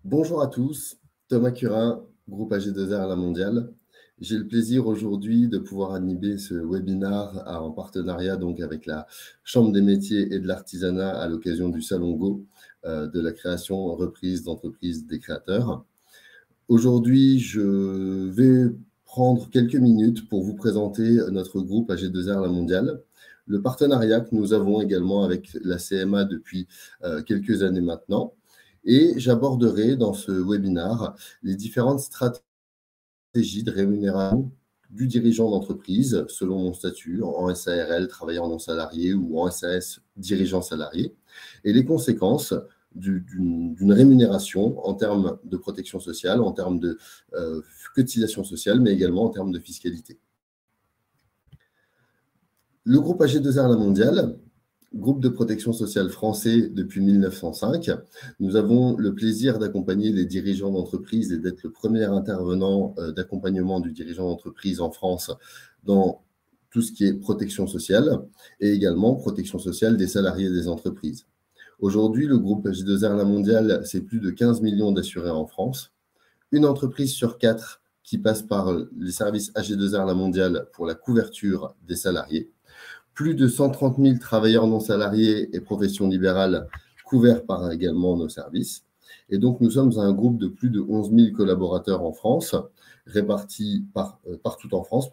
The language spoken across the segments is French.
Bonjour à tous, Thomas Curin, groupe AG2R La Mondiale. J'ai le plaisir aujourd'hui de pouvoir animer ce webinaire en partenariat donc avec la Chambre des métiers et de l'artisanat à l'occasion du Salon Go de la création reprise d'entreprise des créateurs. Aujourd'hui, je vais prendre quelques minutes pour vous présenter notre groupe AG2R La Mondiale, le partenariat que nous avons également avec la CMA depuis quelques années maintenant. Et j'aborderai dans ce webinaire les différentes stratégies de rémunération du dirigeant d'entreprise selon mon statut en SARL, travailleur non salarié ou en SAS, dirigeant salarié, et les conséquences d'une rémunération en termes de protection sociale, en termes de cotisation sociale, mais également en termes de fiscalité. Le groupe AG2R La Mondiale, groupe de protection sociale français depuis 1905, nous avons le plaisir d'accompagner les dirigeants d'entreprise et d'être le premier intervenant d'accompagnement du dirigeant d'entreprise en France dans tout ce qui est protection sociale et également protection sociale des salariés des entreprises. Aujourd'hui, le groupe AG2R La Mondiale, c'est plus de 15 millions d'assurés en France. Une entreprise sur 4 qui passe par les services AG2R La Mondiale pour la couverture des salariés. Plus de 130 000 travailleurs non salariés et professions libérales couverts par également nos services. Et donc, nous sommes un groupe de plus de 11 000 collaborateurs en France, répartis partout en France.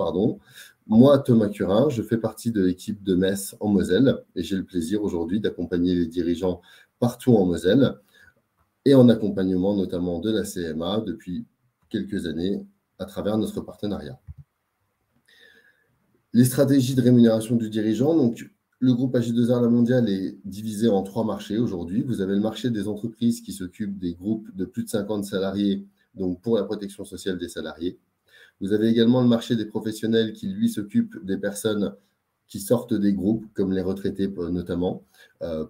Moi, Thomas Curin, je fais partie de l'équipe de Metz en Moselle et j'ai le plaisir aujourd'hui d'accompagner les dirigeants partout en Moselle et en accompagnement notamment de la CMA depuis quelques années à travers notre partenariat. Les stratégies de rémunération du dirigeant, donc le groupe AG2R La Mondiale est divisé en 3 marchés aujourd'hui. Vous avez le marché des entreprises qui s'occupent des groupes de plus de 50 salariés, donc pour la protection sociale des salariés. Vous avez également le marché des professionnels qui, lui, s'occupe des personnes qui sortent des groupes, comme les retraités notamment,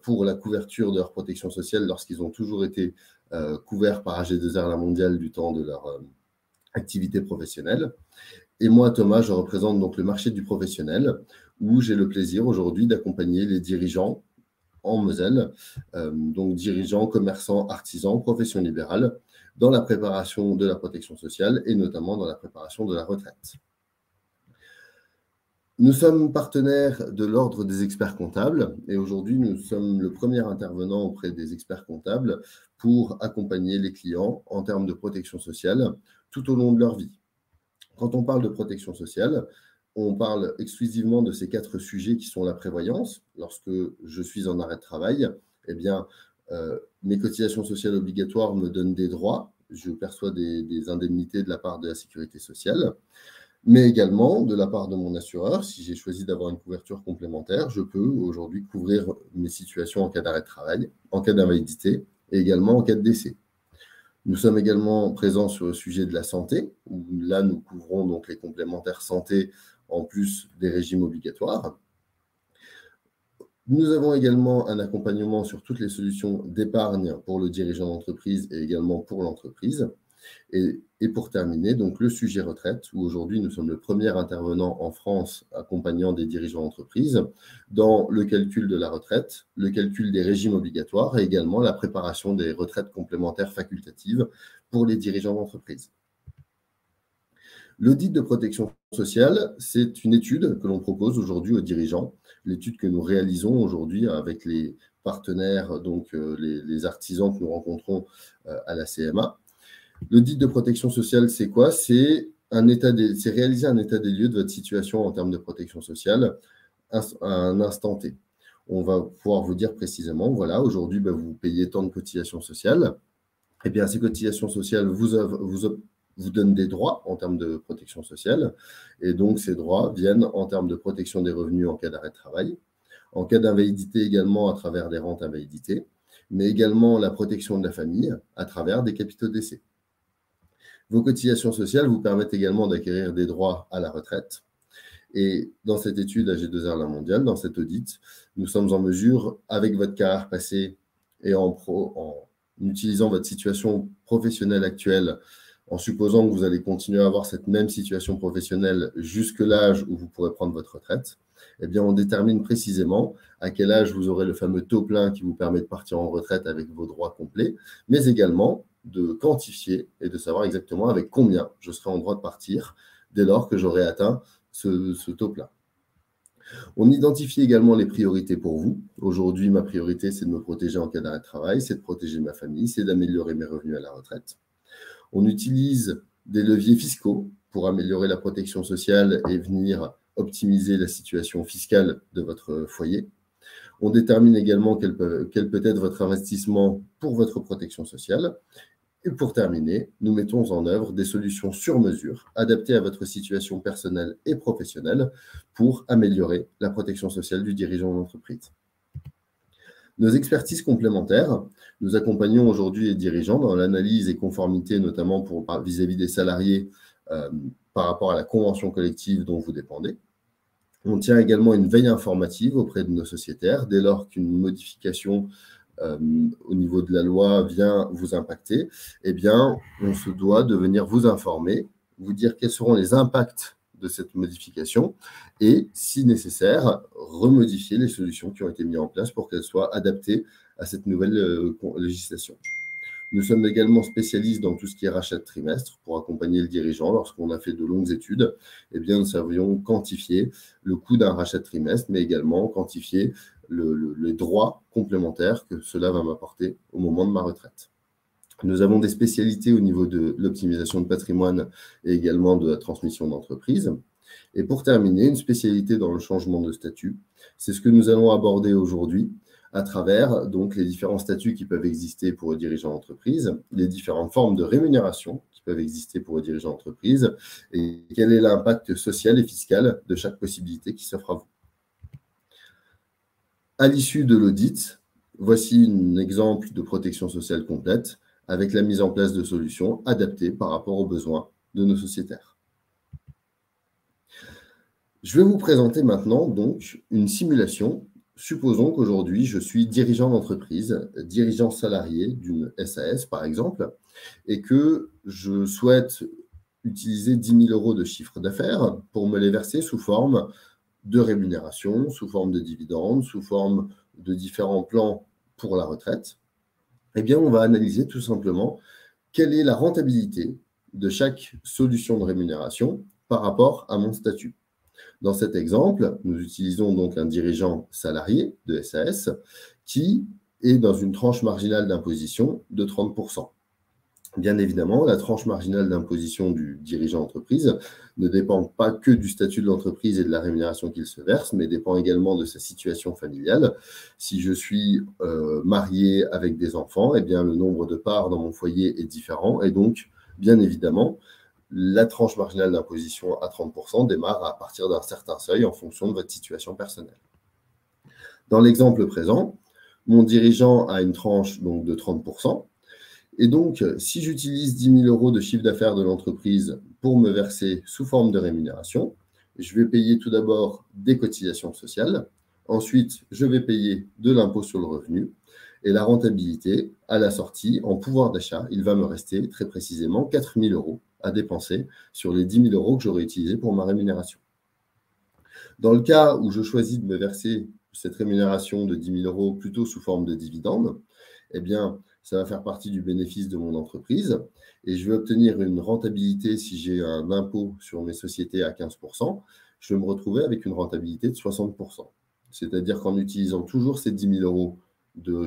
pour la couverture de leur protection sociale lorsqu'ils ont toujours été couverts par AG2R La Mondiale du temps de leur activité professionnelle. Et moi, Thomas, je représente donc le marché du professionnel, où j'ai le plaisir aujourd'hui d'accompagner les dirigeants en Moselle, donc dirigeants, commerçants, artisans, professions libérales, dans la préparation de la protection sociale et notamment dans la préparation de la retraite. Nous sommes partenaires de l'Ordre des experts comptables et aujourd'hui, nous sommes le premier intervenant auprès des experts comptables pour accompagner les clients en termes de protection sociale tout au long de leur vie. Quand on parle de protection sociale, on parle exclusivement de ces 4 sujets qui sont la prévoyance. Lorsque je suis en arrêt de travail, eh bien, mes cotisations sociales obligatoires me donnent des droits. Je perçois des indemnités de la part de la sécurité sociale, mais également de la part de mon assureur. Si j'ai choisi d'avoir une couverture complémentaire, je peux aujourd'hui couvrir mes situations en cas d'arrêt de travail, en cas d'invalidité et également en cas de décès. Nous sommes également présents sur le sujet de la santé, où là, nous couvrons donc les complémentaires santé en plus des régimes obligatoires. Nous avons également un accompagnement sur toutes les solutions d'épargne pour le dirigeant d'entreprise et également pour l'entreprise. Et pour terminer, donc le sujet retraite, où aujourd'hui nous sommes le premier intervenant en France accompagnant des dirigeants d'entreprise dans le calcul de la retraite, le calcul des régimes obligatoires et également la préparation des retraites complémentaires facultatives pour les dirigeants d'entreprise. L'audit de protection sociale, c'est une étude que l'on propose aujourd'hui aux dirigeants, l'étude que nous réalisons aujourd'hui avec les partenaires, donc les artisans que nous rencontrons à la CMA. L'audit de protection sociale, c'est quoi? C'est réaliser un état des lieux de votre situation en termes de protection sociale à un instant T. On va pouvoir vous dire précisément, voilà, aujourd'hui, vous payez tant de cotisations sociales. Eh bien, ces cotisations sociales vous donnent des droits en termes de protection sociale. Et donc, ces droits viennent en termes de protection des revenus en cas d'arrêt de travail, en cas d'invalidité également à travers des rentes invalidité, mais également la protection de la famille à travers des capitaux décès. Vos cotisations sociales vous permettent également d'acquérir des droits à la retraite. Et dans cette étude AG2R La Mondiale, dans cet audit, nous sommes en mesure, avec votre carrière passée et en utilisant votre situation professionnelle actuelle, en supposant que vous allez continuer à avoir cette même situation professionnelle jusqu'à l'âge où vous pourrez prendre votre retraite, eh bien, on détermine précisément à quel âge vous aurez le fameux taux plein qui vous permet de partir en retraite avec vos droits complets, mais également de quantifier et de savoir exactement avec combien je serai en droit de partir dès lors que j'aurai atteint ce taux plein. On identifie également les priorités pour vous. Aujourd'hui, ma priorité, c'est de me protéger en cas d'arrêt de travail, c'est de protéger ma famille, c'est d'améliorer mes revenus à la retraite. On utilise des leviers fiscaux pour améliorer la protection sociale et venir optimiser la situation fiscale de votre foyer. On détermine également quel peut être votre investissement pour votre protection sociale. Et pour terminer, nous mettons en œuvre des solutions sur mesure, adaptées à votre situation personnelle et professionnelle pour améliorer la protection sociale du dirigeant d'entreprise. Nos expertises complémentaires, nous accompagnons aujourd'hui les dirigeants dans l'analyse et conformité, notamment vis-à-vis des salariés par rapport à la convention collective dont vous dépendez. On tient également une veille informative auprès de nos sociétaires dès lors qu'une modification au niveau de la loi vient vous impacter. Eh bien, on se doit de venir vous informer, vous dire quels seront les impacts de cette modification et, si nécessaire, remodifier les solutions qui ont été mises en place pour qu'elles soient adaptées à cette nouvelle législation. Nous sommes également spécialistes dans tout ce qui est rachat de trimestre pour accompagner le dirigeant. Lorsqu'on a fait de longues études, eh bien, nous savions quantifier le coût d'un rachat de trimestre, mais également quantifier les droits complémentaires que cela va m'apporter au moment de ma retraite. Nous avons des spécialités au niveau de l'optimisation de patrimoine et également de la transmission d'entreprise. Et pour terminer, une spécialité dans le changement de statut. C'est ce que nous allons aborder aujourd'hui à travers donc, les différents statuts qui peuvent exister pour les dirigeants d'entreprise, les différentes formes de rémunération qui peuvent exister pour les dirigeants d'entreprise et quel est l'impact social et fiscal de chaque possibilité qui s'offre à vous. À l'issue de l'audit, voici un exemple de protection sociale complète avec la mise en place de solutions adaptées par rapport aux besoins de nos sociétaires. Je vais vous présenter maintenant donc une simulation. Supposons qu'aujourd'hui, je suis dirigeant d'entreprise, dirigeant salarié d'une SAS par exemple, et que je souhaite utiliser 10 000 € de chiffre d'affaires pour me les verser sous forme de rémunération, sous forme de dividendes, sous forme de différents plans pour la retraite. Eh bien, on va analyser tout simplement quelle est la rentabilité de chaque solution de rémunération par rapport à mon statut. Dans cet exemple, nous utilisons donc un dirigeant salarié de SAS qui est dans une tranche marginale d'imposition de 30%. Bien évidemment, la tranche marginale d'imposition du dirigeant d'entreprise ne dépend pas que du statut de l'entreprise et de la rémunération qu'il se verse, mais dépend également de sa situation familiale. Si je suis marié avec des enfants, eh bien, le nombre de parts dans mon foyer est différent et donc, bien évidemment, la tranche marginale d'imposition à 30% démarre à partir d'un certain seuil en fonction de votre situation personnelle. Dans l'exemple présent, mon dirigeant a une tranche donc, de 30%. Et donc, si j'utilise 10 000 € de chiffre d'affaires de l'entreprise pour me verser sous forme de rémunération, je vais payer tout d'abord des cotisations sociales. Ensuite, je vais payer de l'impôt sur le revenu. Et la rentabilité, à la sortie, en pouvoir d'achat, il va me rester très précisément 4 000 € à dépenser sur les 10 000 € que j'aurai utilisés pour ma rémunération. Dans le cas où je choisis de me verser cette rémunération de 10 000 € plutôt sous forme de dividende, eh bien, ça va faire partie du bénéfice de mon entreprise et je vais obtenir une rentabilité si j'ai un impôt sur mes sociétés à 15%, je vais me retrouver avec une rentabilité de 60%. C'est-à-dire qu'en utilisant toujours ces 10 000 € de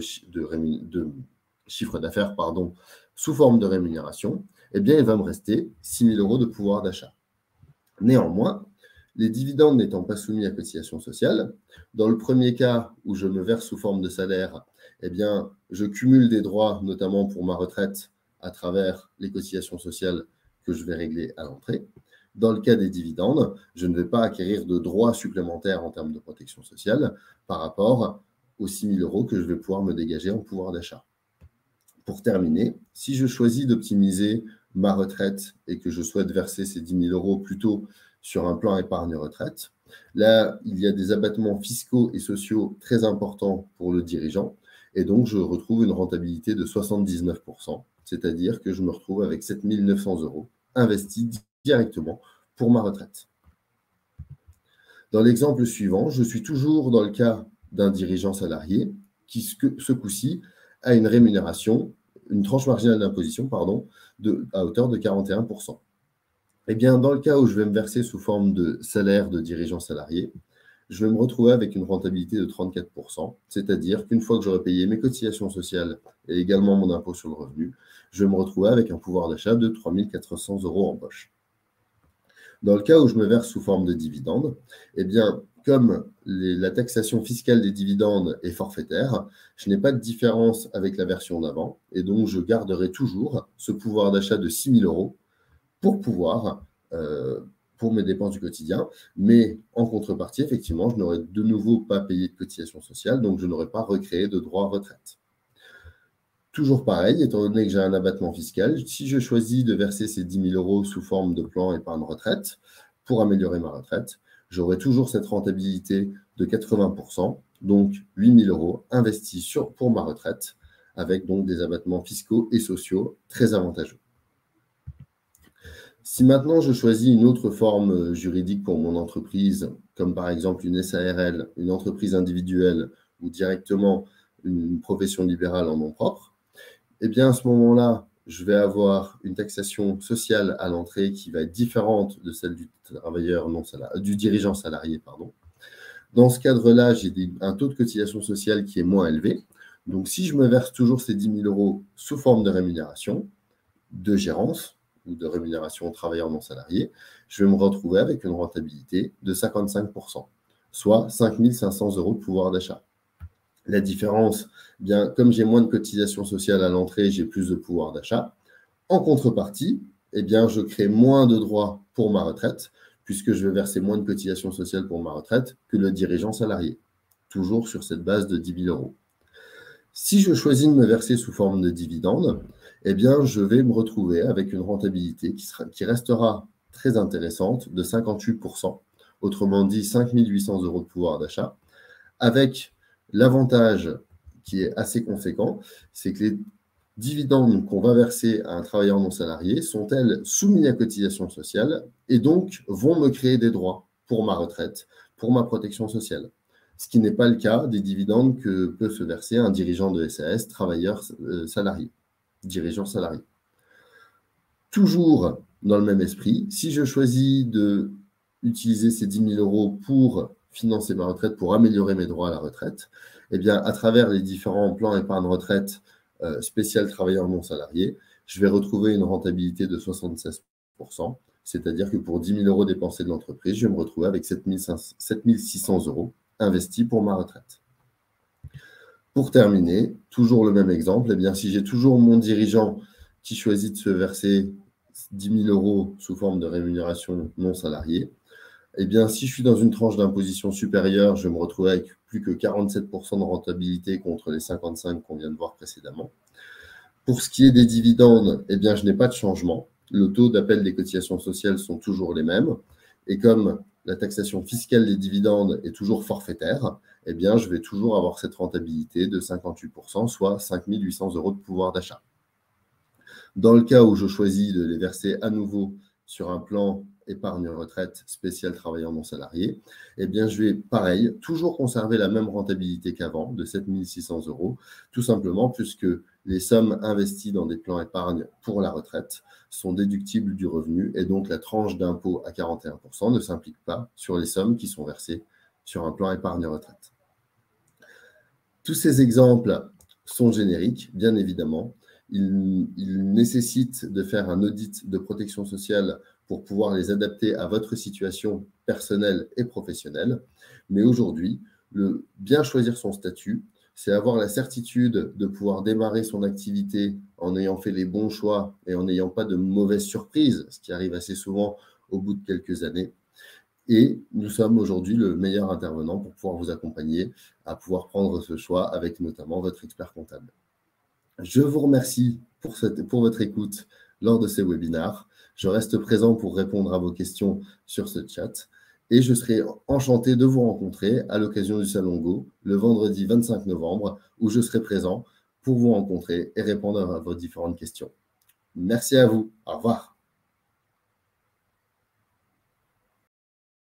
chiffre d'affaires sous forme de rémunération, eh bien, il va me rester 6 000 € de pouvoir d'achat. Néanmoins, les dividendes n'étant pas soumis à cotisation sociale, dans le premier cas où je me verse sous forme de salaire, eh bien, je cumule des droits, notamment pour ma retraite, à travers les cotisations sociales que je vais régler à l'entrée. Dans le cas des dividendes, je ne vais pas acquérir de droits supplémentaires en termes de protection sociale par rapport aux 6 000 € que je vais pouvoir me dégager en pouvoir d'achat. Pour terminer, si je choisis d'optimiser ma retraite et que je souhaite verser ces 10 000 € plutôt sur un plan épargne-retraite, là, il y a des abattements fiscaux et sociaux très importants pour le dirigeant. Et donc, je retrouve une rentabilité de 79%, c'est-à-dire que je me retrouve avec 7 900 € investis directement pour ma retraite. Dans l'exemple suivant, je suis toujours dans le cas d'un dirigeant salarié qui, ce coup-ci, a une rémunération une tranche marginale d'imposition, pardon, à hauteur de 41%. Eh bien, dans le cas où je vais me verser sous forme de salaire de dirigeant salarié, je vais me retrouver avec une rentabilité de 34%, c'est-à-dire qu'une fois que j'aurai payé mes cotisations sociales et également mon impôt sur le revenu, je vais me retrouver avec un pouvoir d'achat de 3 400 € en poche. Dans le cas où je me verse sous forme de dividende, eh bien, comme la taxation fiscale des dividendes est forfaitaire, je n'ai pas de différence avec la version d'avant, et donc je garderai toujours ce pouvoir d'achat de 6 000 € pour pouvoir, pour mes dépenses du quotidien. Mais en contrepartie, effectivement, je n'aurai de nouveau pas payé de cotisation sociale, donc je n'aurai pas recréé de droit à retraite. Toujours pareil, étant donné que j'ai un abattement fiscal, si je choisis de verser ces 10 000 € sous forme de plan épargne retraite pour améliorer ma retraite, j'aurai toujours cette rentabilité de 80%, donc 8 000 € investis pour ma retraite, avec donc des abattements fiscaux et sociaux très avantageux. Si maintenant je choisis une autre forme juridique pour mon entreprise, comme par exemple une SARL, une entreprise individuelle ou directement une profession libérale en nom propre, eh bien à ce moment-là, je vais avoir une taxation sociale à l'entrée qui va être différente de celle du dirigeant salarié. Dans ce cadre-là, j'ai un taux de cotisation sociale qui est moins élevé. Donc si je me verse toujours ces 10 000 € sous forme de rémunération, de gérance, ou de rémunération aux travailleurs non salariés, je vais me retrouver avec une rentabilité de 55%, soit 5 500 € de pouvoir d'achat. La différence, bien, comme j'ai moins de cotisations sociales à l'entrée, j'ai plus de pouvoir d'achat. En contrepartie, eh bien, je crée moins de droits pour ma retraite, puisque je vais verser moins de cotisations sociales pour ma retraite que le dirigeant salarié, toujours sur cette base de 10 000 €. Si je choisis de me verser sous forme de dividende, eh bien, je vais me retrouver avec une rentabilité qui restera très intéressante de 58%, autrement dit 5 800 € de pouvoir d'achat, avec l'avantage qui est assez conséquent, c'est que les dividendes qu'on va verser à un travailleur non salarié sont-elles soumis à cotisation sociale et donc vont me créer des droits pour ma retraite, pour ma protection sociale. Ce qui n'est pas le cas des dividendes que peut se verser un dirigeant de SAS, travailleur salarié, dirigeant salarié. Toujours dans le même esprit, si je choisis d'utiliser ces 10 000 € pour financer ma retraite, pour améliorer mes droits à la retraite, eh bien, à travers les différents plans épargne retraite spécial travailleur non salarié, je vais retrouver une rentabilité de 76%, c'est-à-dire que pour 10 000 € dépensés de l'entreprise, je vais me retrouver avec 7 600 € investis pour ma retraite. Pour terminer, toujours le même exemple, eh bien, si j'ai toujours mon dirigeant qui choisit de se verser 10 000 € sous forme de rémunération non salariée, eh bien, si je suis dans une tranche d'imposition supérieure, je vais me retrouver avec plus que 47% de rentabilité contre les 55% qu'on vient de voir précédemment. Pour ce qui est des dividendes, eh bien, je n'ai pas de changement. Le taux d'appel des cotisations sociales sont toujours les mêmes. Et comme la taxation fiscale des dividendes est toujours forfaitaire, eh bien, je vais toujours avoir cette rentabilité de 58%, soit 5 800 € de pouvoir d'achat. Dans le cas où je choisis de les verser à nouveau sur un plan épargne retraite spécial travailleur non salarié, eh bien, je vais, pareil, toujours conserver la même rentabilité qu'avant, de 7 600 €, tout simplement puisque les sommes investies dans des plans épargne pour la retraite sont déductibles du revenu et donc la tranche d'impôt à 41% ne s'implique pas sur les sommes qui sont versées sur un plan épargne retraite. Tous ces exemples sont génériques, bien évidemment. Ils nécessitent de faire un audit de protection sociale pour pouvoir les adapter à votre situation personnelle et professionnelle. Mais aujourd'hui, bien choisir son statut, c'est avoir la certitude de pouvoir démarrer son activité en ayant fait les bons choix et en n'ayant pas de mauvaises surprises, ce qui arrive assez souvent au bout de quelques années. Et nous sommes aujourd'hui le meilleur intervenant pour pouvoir vous accompagner à pouvoir prendre ce choix avec notamment votre expert comptable. Je vous remercie pour votre écoute lors de ces webinaires. Je reste présent pour répondre à vos questions sur ce chat et je serai enchanté de vous rencontrer à l'occasion du Salon Go le vendredi 25 novembre où je serai présent pour vous rencontrer et répondre à vos différentes questions. Merci à vous. Au revoir.